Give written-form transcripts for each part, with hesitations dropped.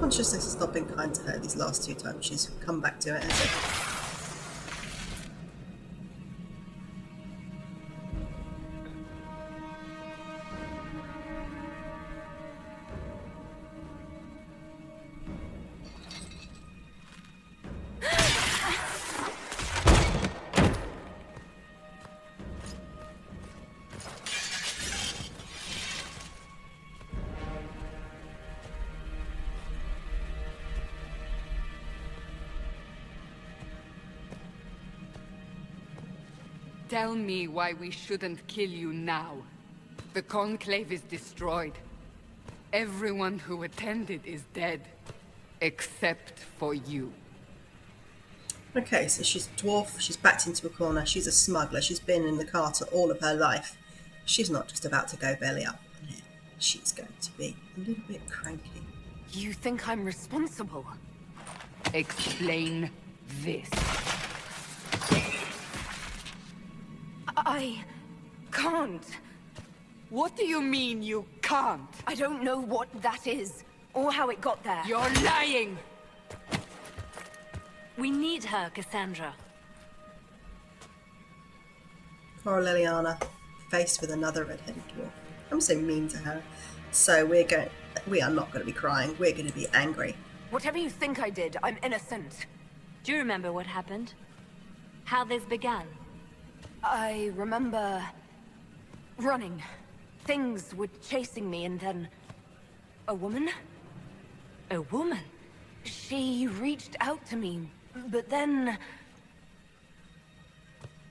consciousness has not been kind to her these last 2 times she's come back to it, has it? Tell me why we shouldn't kill you now. The Conclave is destroyed. Everyone who attended is dead. Except for you. Okay, so she's a dwarf, she's backed into a corner, she's a smuggler, she's been in the Carter all of her life. She's not just about to go belly up on here. She's going to be a little bit cranky. You think I'm responsible? Explain this. I can't. What do you mean you can't? I don't know what that is, or how it got there. You're lying! We need her, Cassandra. Poor Liliana, faced with another red-headed dwarf. I'm so mean to her. So we are not going to be crying, we're going to be angry. Whatever you think I did, I'm innocent. Do you remember what happened? How this began? I remember running. Things were chasing me, and then a woman? A woman? She reached out to me, but then...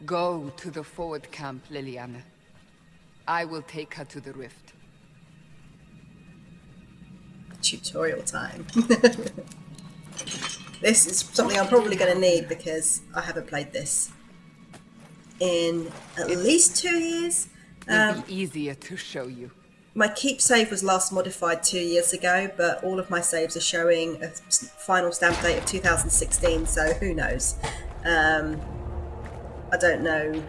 Go to the forward camp, Liliana. I will take her to the rift. Tutorial time. This is something I'm probably going to need because I haven't played this in at least 2 years. It'll be easier to show you. My keep save was last modified 2 years ago, but all of my saves are showing a final stamp date of 2016, so who knows. I don't know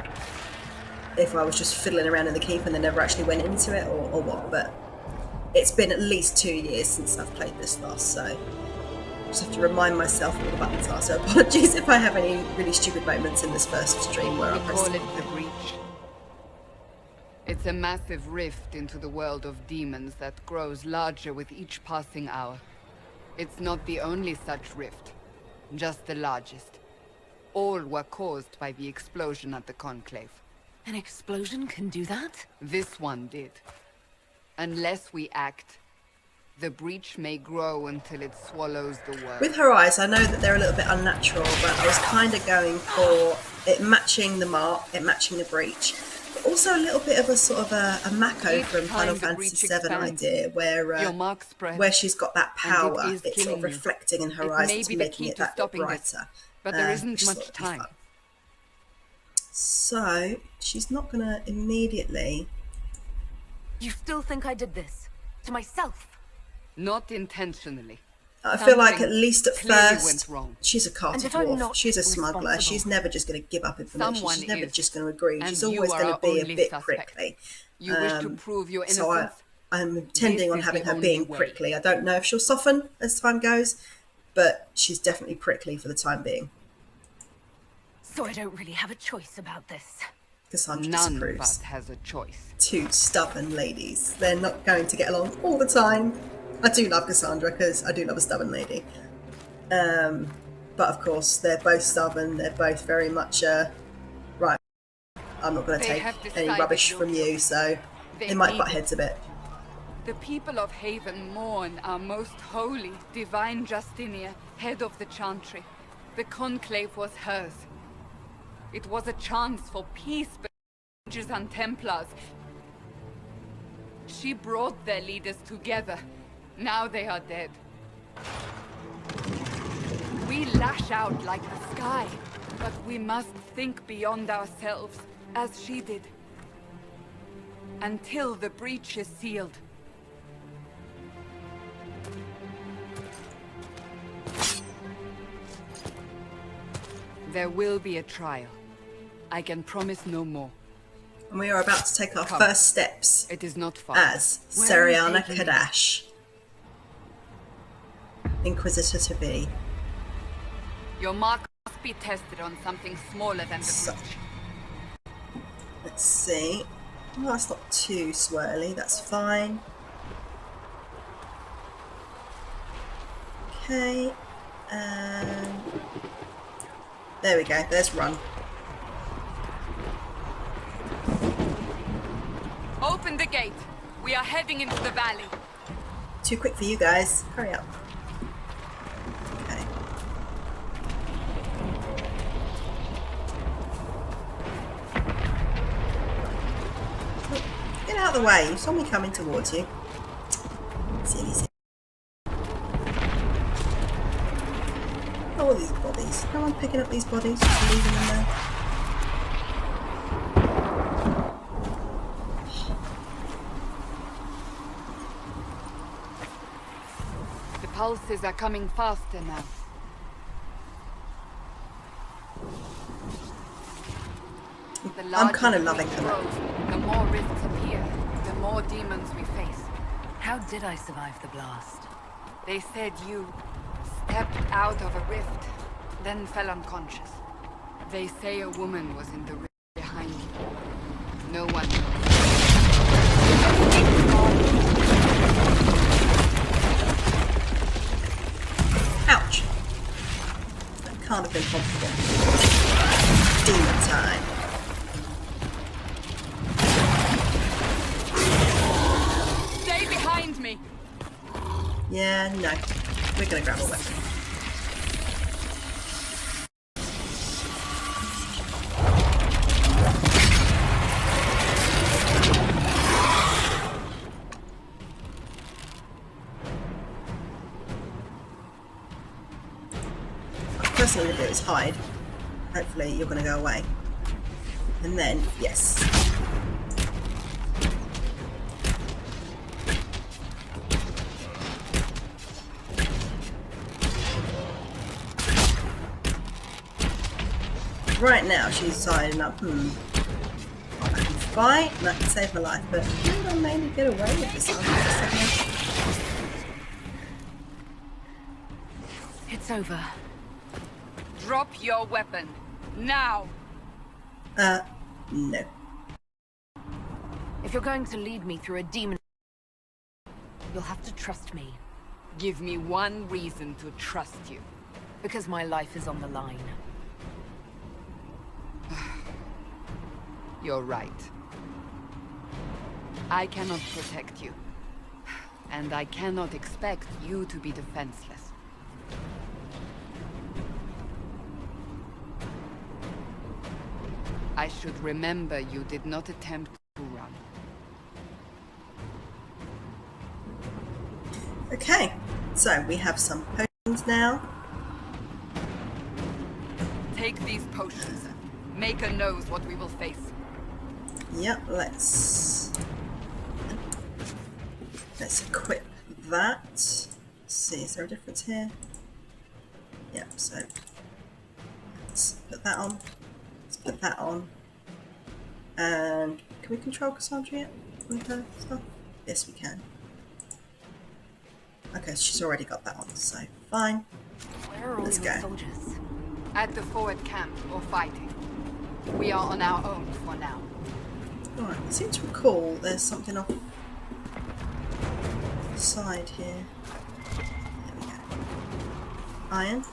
if I was just fiddling around in the keep and then never actually went into it or what, but it's been at least 2 years since I've played this last, so I just have to remind myself what the buttons are, so apologies if I have any really stupid moments in this first stream where I We press call it the Breach. It's a massive rift into the world of demons that grows larger with each passing hour. It's not the only such rift, just the largest. All were caused by the explosion at the Conclave. An explosion can do that? This one did. Unless we act, the breach may grow until it swallows the world. With her eyes, I know that they're a little bit unnatural, but I was kind of going for it matching the mark, it matching the breach. But also a little bit of a sort of a Mako from Final Fantasy VII idea, where she's got that power, it's sort of reflecting in her eyes, it's making it that bit brighter. But there isn't much time. So, she's not going to immediately... You still think I did this? To myself? Not intentionally. I feel like at least at first, went wrong. she's a Carter dwarf, she's a smuggler, she's never just going to give up information, she's never just going to agree, she's always going to be a bit prickly. You wish to prove your innocence? So I'm intending on having her being prickly. I don't know if she'll soften as time goes, but she's definitely prickly for the time being. So I don't really have a choice about this. Cassandra None disapproves. of us has a choice. 2 stubborn ladies. They're not going to get along all the time. I do love Cassandra because I do love a stubborn lady. But of course, they're both stubborn. They're both very much, right, I'm not going to take any rubbish from you, so they might butt heads a bit. The people of Haven mourn our most holy, divine Justinia, head of the Chantry. The Conclave was hers. It was a chance for peace between Sages and Templars. She brought their leaders together. Now they are dead. We lash out like the sky, but we must think beyond ourselves, as she did. Until the breach is sealed. There will be a trial. I can promise no more. And we are about to take our first steps It is not far. as Sereana Cadash Inquisitor to be. Your mark must be tested on something smaller than the So, breach. let's see. Well, that's not too swirly, that's fine. Okay, and there we go, there's run. Open the gate. We are heading into the valley. Too quick for you guys, hurry up. Okay. Get out of the way, you saw me coming towards you. Silly. Oh, all these bodies. No one picking up these bodies, just leaving them there. The pulses are coming faster now. The I'm kind of larger loving the them. breach grows, the more rifts appear, the more demons we face. How did I survive the blast? They said you stepped out of a rift, then fell unconscious. They say a woman was in the rift behind you. No one knows. Ouch. That can't have been possible. Demon time. Stay behind me! Yeah, no. We're gonna grab a weapon. First thing we're gonna do is hide. Hopefully you're gonna go away. And then, yes. Right now she's deciding up, I can fight and I can save my life, but maybe I'll mainly get away with this after a second. It's over. Drop your weapon. Now! No. If you're going to lead me through a demon, you'll have to trust me. Give me one reason to trust you. Because my life is on the line. You're right. I cannot protect you. And I cannot expect you to be defenseless. I should remember you did not attempt to run. Okay, so we have some potions now. Take these potions. Maker knows what we will face. Yep, let's equip that. Let's see, is there a difference here? Yep, so let's put that on. Let's put that on. And can we control Cassandra yet with her stuff? Yes, we can. Okay, she's already got that on, so fine. Where are all Let's your go. soldiers? At the forward camp or fighting. We are on our own for now. Alright, I seem to recall there's something off the side here. There we go. Iron.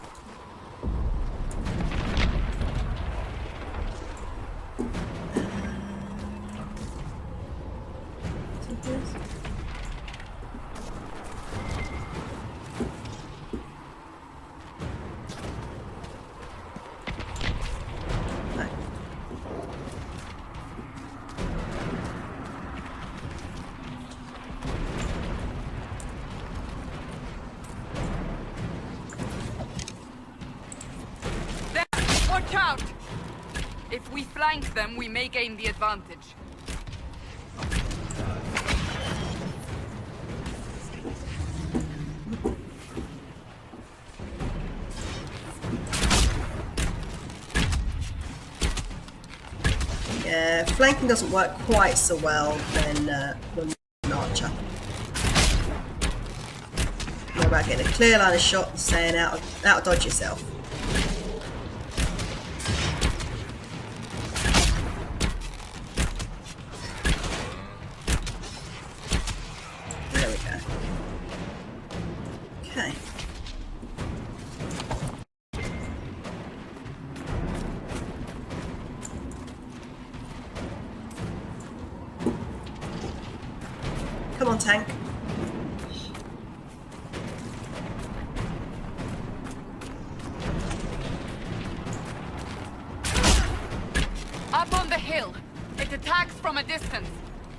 Watch out! If we flank them, we may gain the advantage. Yeah, flanking doesn't work quite so well when an archer. What about getting a clear line of shot and staying out of dodge yourself. There we go. Okay. Come on, tank. Up on the hill. It attacks from a distance.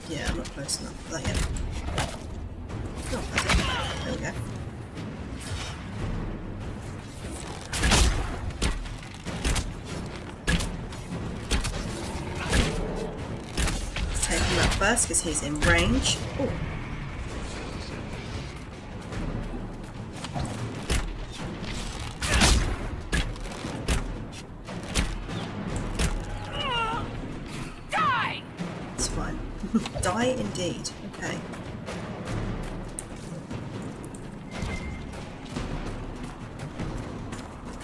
Yeah, I'm not close enough for that yet. Oh, that's it. There we go. Let's take him up first because he's in range. Ooh. Die indeed. Okay.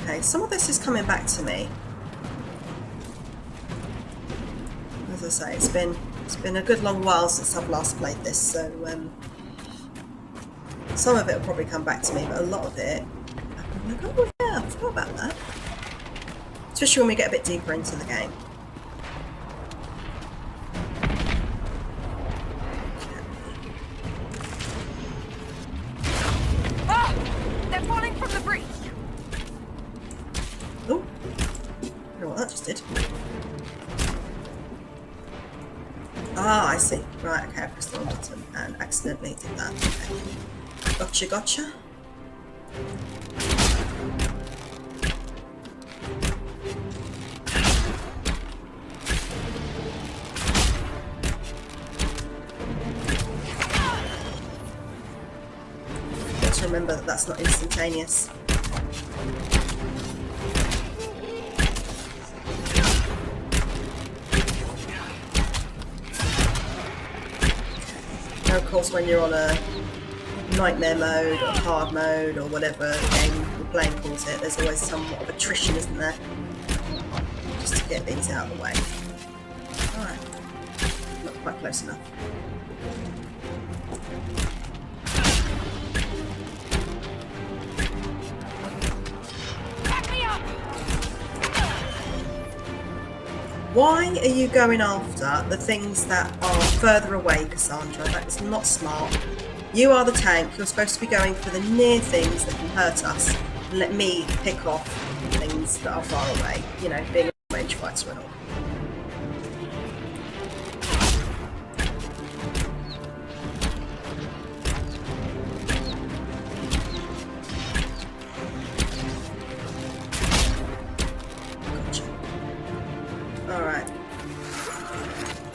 Okay, some of this is coming back to me. As I say, it's been a good long while since I've last played this, so some of it will probably come back to me, but a lot of it, I'm like, oh yeah, I forgot about that. Especially when we get a bit deeper into the game. Ah, I see. Right, okay, I pressed the wrong button and accidentally did that. Okay. Gotcha, gotcha. Got to remember that that's not instantaneous. Of course, when you're on a nightmare mode or hard mode or whatever game you're playing calls it, there's always somewhat of attrition, isn't there? Just to get these out of the way. Alright. Not quite close enough. Back me up! Why are you going after the things that are further away, Cassandra? That is not smart. You are the tank. You're supposed to be going for the near things that can hurt us. And let me pick off things that are far away. You know, being a range fighter and all. Alright.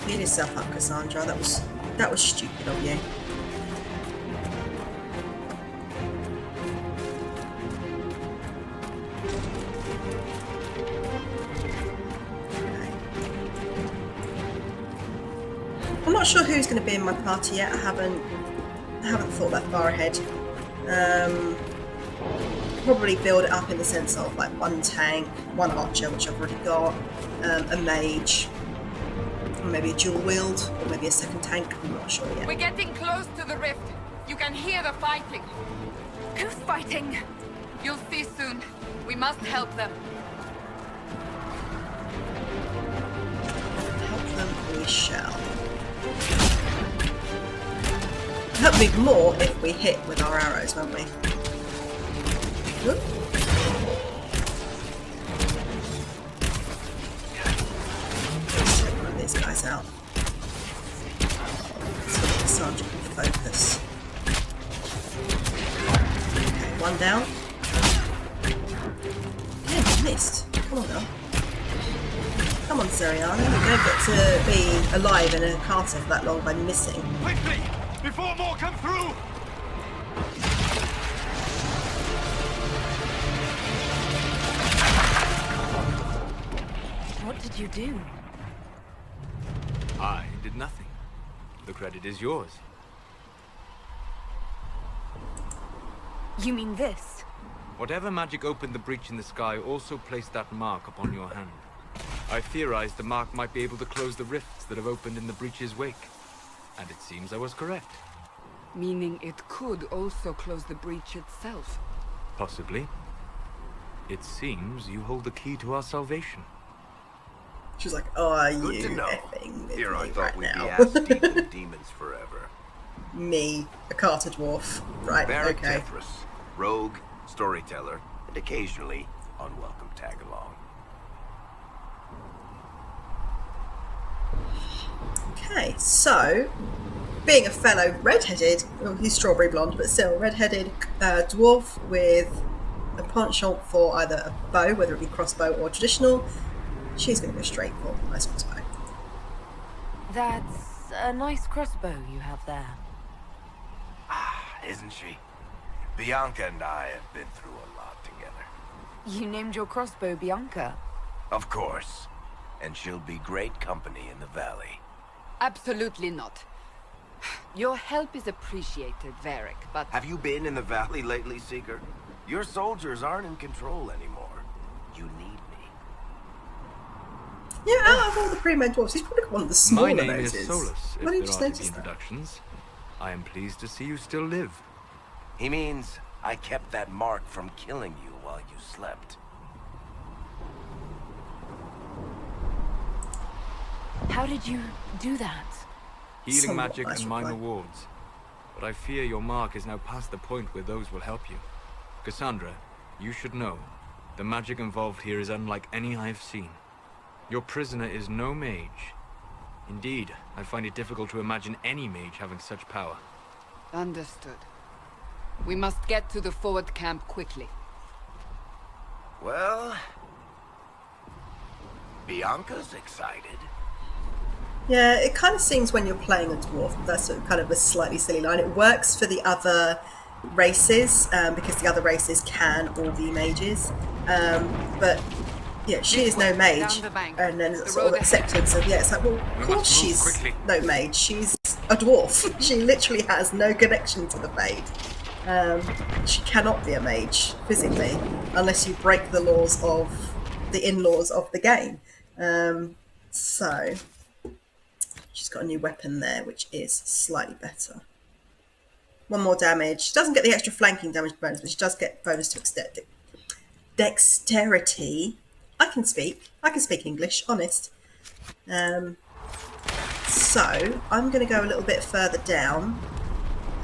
Clean yourself up, Cassandra. That was stupid of you. Okay. I'm not sure who's going to be in my party yet. I haven't thought that far ahead. Probably build it up in the sense of like one tank, one archer, which I've already got, a mage, or maybe a dual wield, or maybe a second tank. I'm not sure yet. We're getting close to the rift. You can hear the fighting. Who's fighting? You'll see soon. We must help them. Help them, we shall. Help me more if we hit with our arrows, won't we? Whoop. Let's take one of these guys out. So that the sergeant can focus. Okay, one down. Yeah, missed. Come on now. Come on, Sereana. You don't get to be alive in a carter for that long by missing. Quickly! Before more come through! What did you do? I did nothing. The credit is yours. You mean this? Whatever magic opened the breach in the sky also placed that mark upon your hand. I theorized the mark might be able to close the rifts that have opened in the breach's wake. And it seems I was correct. Meaning it could also close the breach itself. Possibly. It seems you hold the key to our salvation. She's like, oh, are you Good to know. effing with Here me I thought right we'd now? be ass deep in demons forever. Me, a Carter dwarf. Right, Barrack okay. Tethras, rogue, storyteller, and occasionally unwelcome tag-along. Okay, so, being a fellow redheaded, well, he's strawberry blonde, but still redheaded dwarf with a penchant for either a bow, whether it be crossbow or traditional, she's going to go straight for a nice crossbow. That's a nice crossbow you have there. Isn't she? Bianca and I have been through a lot together. You named your crossbow Bianca. Of course. And she'll be great company in the valley. Absolutely not. Your help is appreciated, Varric, but... Have you been in the valley lately, Seeker? Your soldiers aren't in control anymore. You need me. Yeah, out of all the pre-med dwarves, he's probably one of the smaller My name noses. is Solus, Why didn't you if just there are to be notice that? introductions. I am pleased to see you still live. He means I kept that mark from killing you while you slept. How did you do that? Healing Somewhat magic nice and minor reply. wards. But I fear your mark is now past the point where those will help you. Cassandra, you should know, the magic involved here is unlike any I have seen. Your prisoner is no mage. Indeed, I find it difficult to imagine any mage having such power. Understood. We must get to the forward camp quickly. Well... Bianca's excited. Yeah, it kind of seems when you're playing a dwarf, that's sort of kind of a slightly silly line. It works for the other races, because the other races can all be mages. But yeah, she is no mage, Down the bank. and then The it's sort of road ahead. acceptance of, yeah, it's like, well, of We course must move she's quickly. no mage, she's a dwarf. She literally has no connection to the Fade. She cannot be a mage, physically, unless you break the laws of, the in-laws of the game. So, she's got a new weapon there, which is slightly better. One more damage. She doesn't get the extra flanking damage bonus, but she does get bonus to dexterity. I can speak English, honest. So I'm going to go a little bit further down.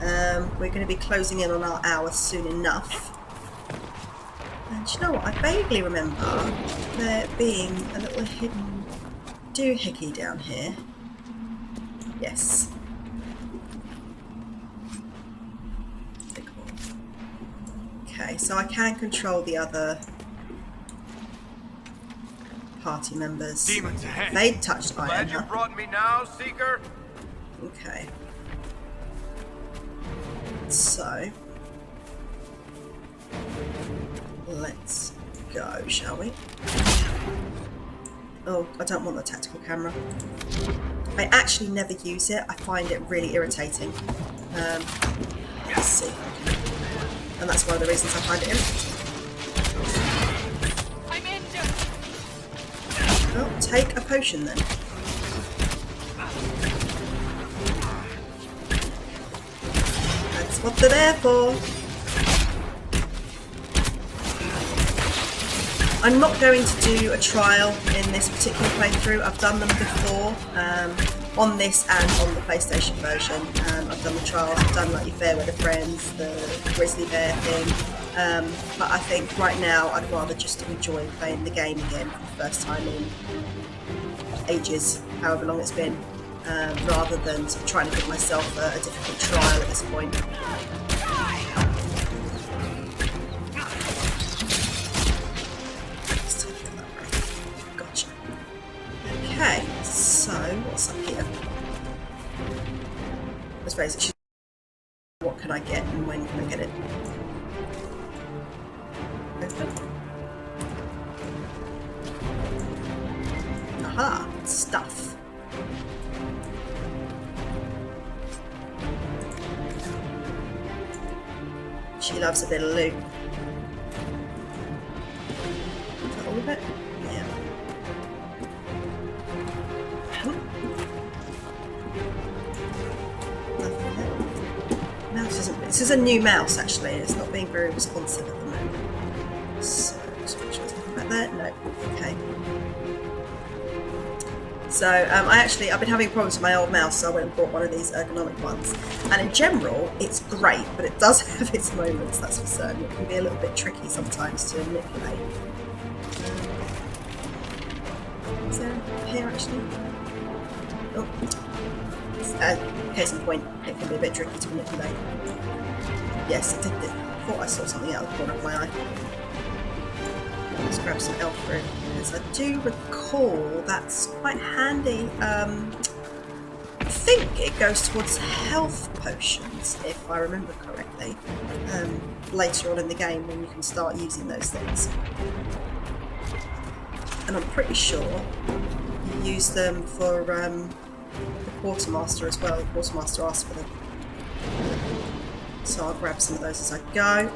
We're going to be closing in on our hour soon enough. And you know what? I vaguely remember there being a little hidden doohickey down here. Yes. Okay, so I can control the other party members. Demons ahead! They touched Glad you iron. brought me now, Seeker. Okay. So let's go, shall we? Oh, I don't want the tactical camera. I actually never use it. I find it really irritating. Let's see. And that's one of the reasons I find it irritating. I'm injured! Well, take a potion then. That's what they're there for. I'm not going to do a trial in this particular playthrough. I've done them before, on this and on the PlayStation version. I've done the trials, I've done like your Fairweather Friends, the Grizzly Bear thing. But I think right now I'd rather just enjoy playing the game again for the first time in ages, however long it's been, rather than sort of trying to give myself a difficult trial at this point. Gotcha. Okay, so what's up here? I suppose it's just what can I get and when can I get it? Open. Aha, stuff. She loves a bit of loot. Is that all of it? Yeah. Nothing there. Mouse isn't. This is a new mouse actually. It's not being very responsive at the moment. So just make sure there's nothing back there. No. Okay. So I've been having problems with my old mouse, so I went and bought one of these ergonomic ones. And in general, it's great, but it does have its moments, that's for certain. It can be a little bit tricky sometimes to manipulate. Is there here actually? Oh. Case in point, it can be a bit tricky to manipulate. Yes, I thought I saw something out of the corner of my eye. Let's grab some elf fruit, because I do recall that's quite handy. I think it goes towards health potions, if I remember correctly, later on in the game when you can start using those things. And I'm pretty sure you use them for the quartermaster as well. The quartermaster asks for them. So I'll grab some of those as I go.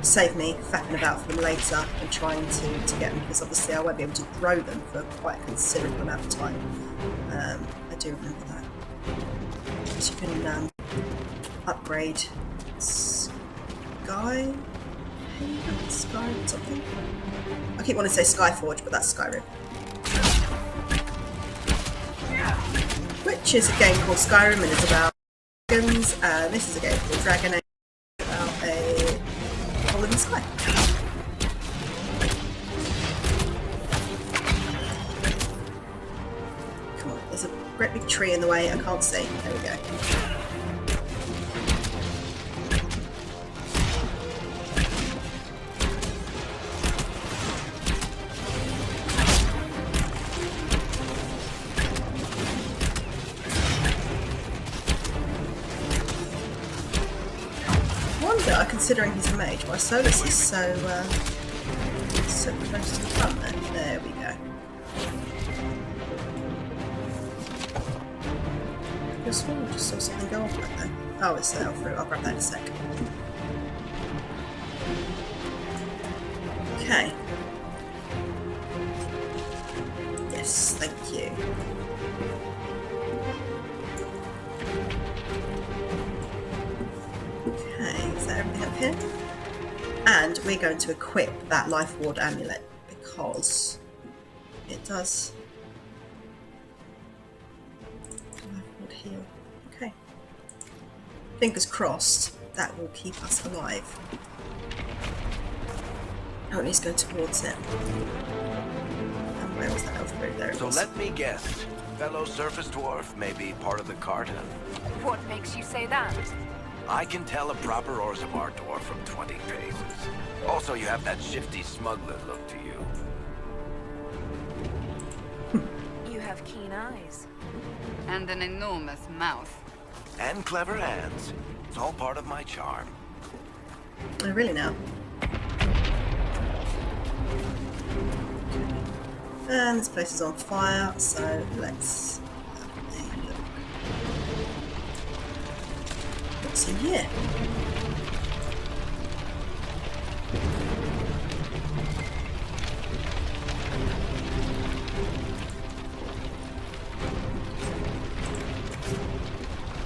Save me faffing about for them later and trying to get them, because obviously I won't be able to grow them for quite a considerable amount of time. I do remember that. Because you can upgrade Sky something. I keep wanting to say Skyforge, but that's Skyrim. Which is a game called Skyrim and is about dragons. This is a game called Dragon Age, about a hole in the sky. Come on, there's a great big tree in the way. I can't see. There we go. Considering he's a mage, why Solus is so close to the front then. There we go. Just saw something go off right there. Oh, it's the elf fruit. I'll grab that in a sec. Okay. Yes, thank you. Everything up here, and we're going to equip that life ward amulet because it does life ward heal. Okay, fingers crossed that will keep us alive. Oh, let's go towards it. And where was that elf fruit? There it was. So let me guess, fellow surface dwarf may be part of the cartel. What makes you say that? I can tell a proper Orzammar dwarf from 20 paces. Also, you have that shifty smuggler look to you. You have keen eyes. And an enormous mouth. And clever hands. It's all part of my charm. Oh, really now? And this place is on fire, so let's have a look. What's in here?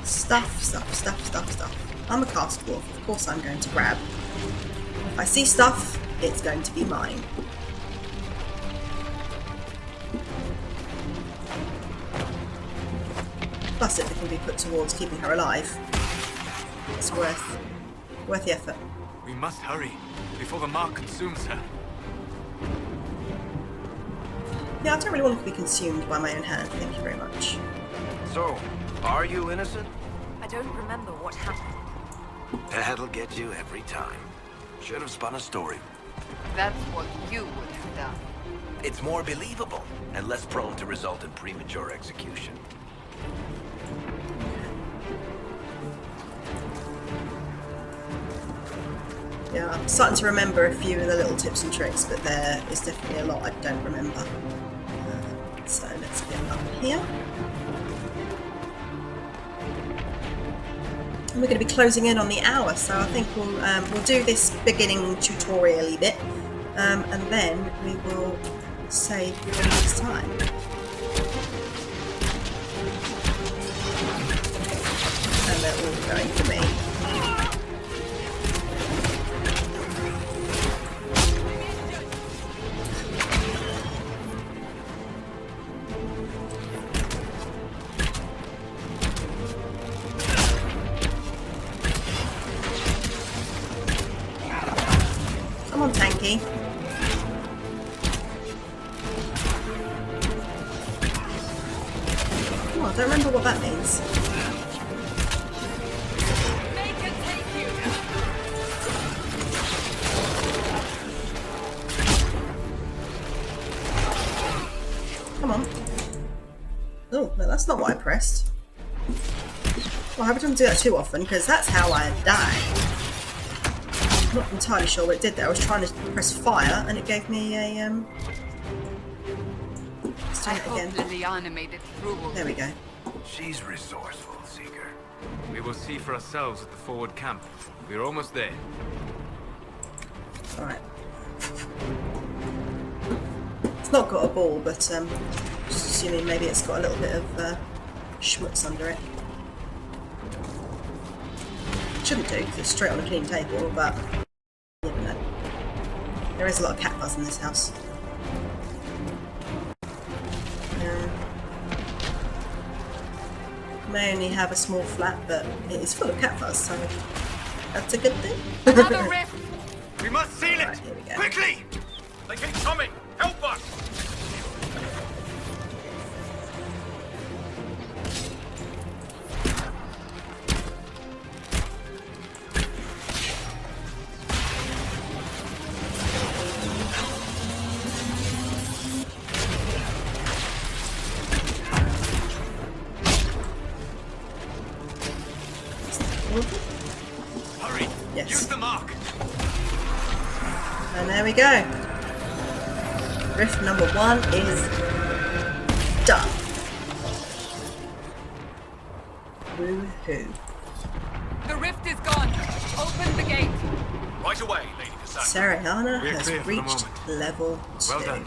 Stuff. I'm a cast dwarf, of course I'm going to grab. If I see stuff, it's going to be mine. Plus if it can be put towards keeping her alive, it's worth the effort. We must hurry before the mark consumes her. Yeah, I don't really want to be consumed by my own hand, thank you very much. So, are you innocent? I don't remember what happened. That'll get you every time. Should have spun a story. That's what you would have done. It's more believable and less prone to result in premature execution. Yeah, I'm starting to remember a few of the little tips and tricks, but there is definitely a lot I don't remember. So let's get up here. And we're going to be closing in on the hour, so I think we'll do this beginning tutorial-y bit, and then we will save for next time. And they're all going for me. Come on, Tanky. Oh, I don't remember what that means. Come on. Oh, no, that's not what I pressed. Well, I hope I don't do that too often, because that's how I die. I'm not entirely sure what it did there. I was trying to press fire, and it gave me a, Let's do it again. Liliana made it through. There we go. She's resourceful, Seeker. We will see for ourselves at the forward camp. We're almost there. Alright. It's not got a ball, but just assuming maybe it's got a little bit of schmutz under it. Shouldn't do, because it's straight on a clean table, but you never know. There is a lot of cat fuzz in this house. May only have a small flat, but it is full of cat fuzz, so that's a good thing. Another rift! We must seal it! Right, here we go. Quickly! They keep coming! Help us! Hurry! Yes. Use the mark! And there we go. Rift number 1 is done. Woohoo. The rift is gone. Open the gate. Right away, Lady Cassandra. Sereana We're has clear for the reached moment. level 2. Well done.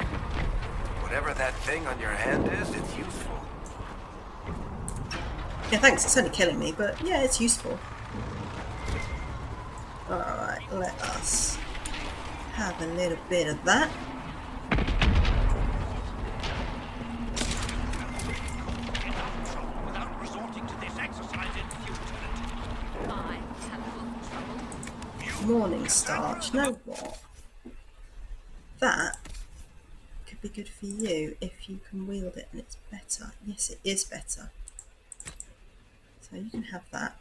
Whatever that thing on your hand is, it's useful. Yeah, thanks. It's only killing me, but yeah, it's useful. Alright, let us have a little bit of that. Without resorting to this exercise in future. Morning Star. Do you know what? That could be good for you if you can wield it and it's better. Yes, it is better. So you can have that.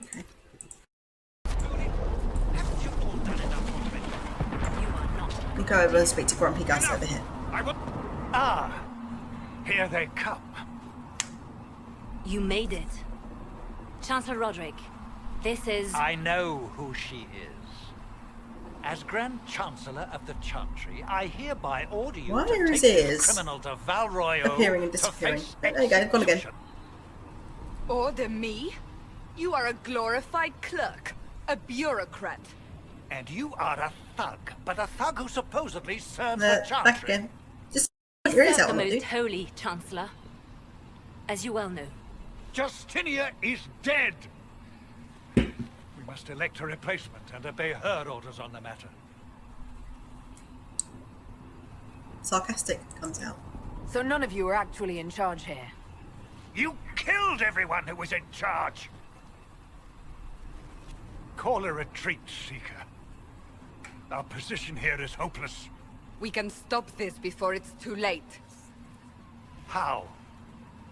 Okay. We'll go over and speak to Grumpy Gus over here. Ah, here they come. You made it. Chancellor Roderick, this is... I know who she is. As Grand Chancellor of the Chantry, I hereby order you Why to are his take this ears criminal to Valroyo appearing and to disappearing? face There you go, gone again. execution. Order me? You are a glorified clerk. A bureaucrat. And you are a thug, but a thug who supposedly serves the Back Chantry. again. Just put your ears serve out the on it, most dude. holy Chancellor. As you well know. Justinia is dead. We must elect a replacement and obey her orders on the matter. Sarcastic comes out. So none of you are actually in charge here. You killed everyone who was in charge! Call a retreat, Seeker. Our position here is hopeless. We can stop this before it's too late. How?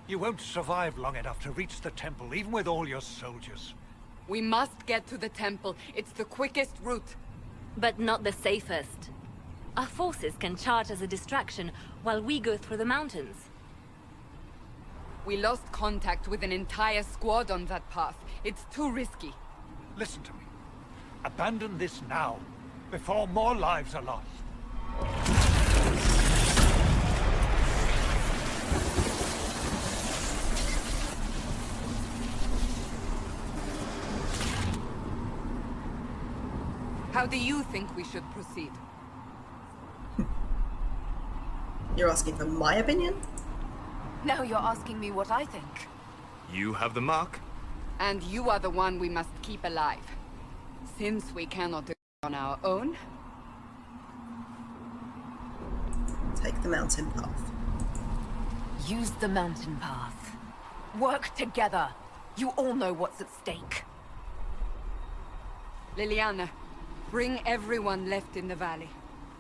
You won't survive long enough to reach the temple, even with all your soldiers. We must get to the temple. It's the quickest route. But not the safest. Our forces can charge as a distraction while we go through the mountains. We lost contact with an entire squad on that path. It's too risky. Listen to me. Abandon this now, before more lives are lost. How do you think we should proceed? You're asking for my opinion? Now you're asking me what I think. You have the mark? And you are the one we must keep alive. Since we cannot do it on our own, Take the mountain path. Use the mountain path. Work together. You all know what's at stake. Liliana, bring everyone left in the valley.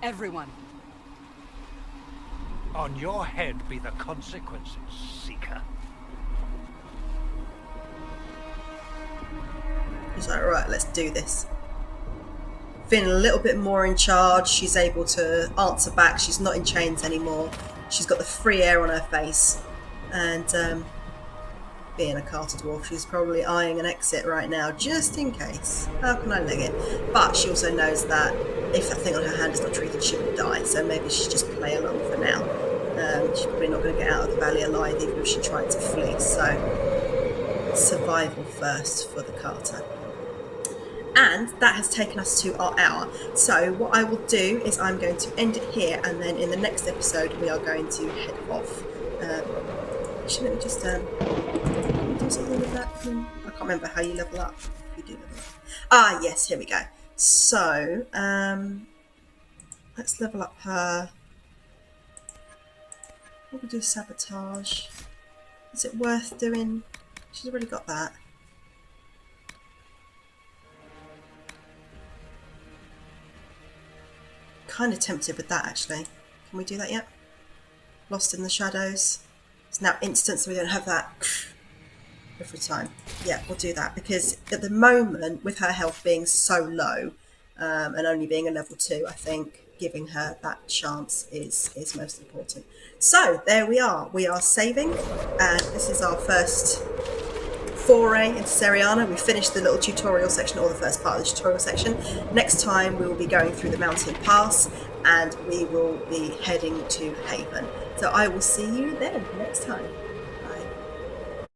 Everyone. On your head be the consequences, Seeker. She's like, right, let's do this. Feeling a little bit more in charge. She's able to answer back. She's not in chains anymore. She's got the free air on her face. And being a Carter dwarf, she's probably eyeing an exit right now, just in case. How can I leg it? But she also knows that if that thing on her hand is not treated, she will die. So maybe she's just play along for now. She's probably not going to get out of the valley alive, even if she tried to flee. So survival first for the Carter. And that has taken us to our hour. So what I will do is I'm going to end it here, and then in the next episode we are going to head off. Actually, let me just do something with that. I can't remember how you level up. You do level up. Ah, yes, here we go. So let's level up her. What we do? Sabotage. Is it worth doing? She's already got that. Kind of tempted with that, actually. Can we do that yet? Lost in the shadows. It's now instant, so we don't have that every time. Yeah, we'll do that, because at the moment, with her health being so low, and only being a level 2, I think giving her that chance is most important. So there we are saving, and this is our first foray into Sereana. We finished the little tutorial section, or the first part of the tutorial section. Next time we will be going through the mountain pass, and we will be heading to Haven. So I will see you then next time.